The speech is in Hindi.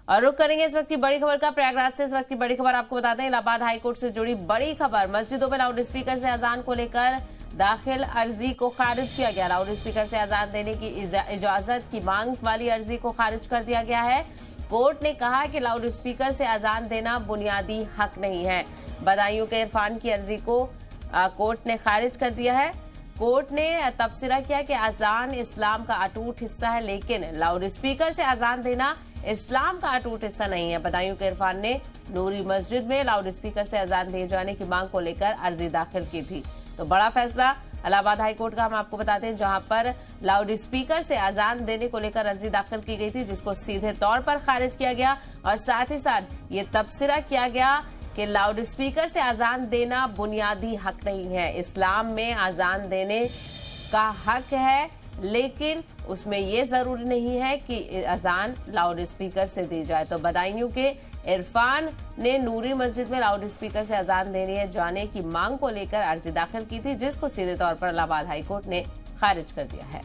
और रुक करेंगे इस वक्त की बड़ी खबर का। प्रयागराज से इस वक्त की बड़ी खबर आपको बताते हैं, इलाहाबाद हाईकोर्ट से जुड़ी बड़ी खबर। मस्जिदों में लाउड स्पीकर से अजान को लेकर दाखिल अर्जी को खारिज किया गया। लाउड स्पीकर से अजान देने की इजाजत की मांग वाली अर्जी को खारिज कर दिया गया है। कोर्ट ने कहा कि लाउड स्पीकर से अजान देना बुनियादी हक नहीं है। बदायूं के इरफान की अर्जी को कोर्ट ने खारिज कर दिया है। कोर्ट ने तबसरा किया कि अजान इस्लाम का अटूट हिस्सा है, लेकिन लाउड स्पीकर से अजान देना इस्लाम का अटूट हिस्सा नहीं है। बदायूं के इरफान ने नूरी मस्जिद में लाउड स्पीकर से अजान दिए जाने की मांग को लेकर अर्जी दाखिल की थी। तो बड़ा फैसला इलाहाबाद हाईकोर्ट का हम आपको बताते हैं, जहां पर लाउड स्पीकर से अजान देने को लेकर अर्जी दाखिल की गई थी, जिसको सीधे तौर पर खारिज किया गया। और साथ ही साथ ये तबसरा किया गया कि लाउड स्पीकर से अजान देना बुनियादी हक नहीं है। इस्लाम में अजान देने का हक है, लेकिन उसमें ये जरूरी नहीं है कि अजान लाउड स्पीकर से दी जाए। तो बदायूं के इरफान ने नूरी मस्जिद में लाउड स्पीकर से अजान देने जाने की मांग को लेकर अर्जी दाखिल की थी, जिसको सीधे तौर पर इलाहाबाद हाईकोर्ट ने खारिज कर दिया है।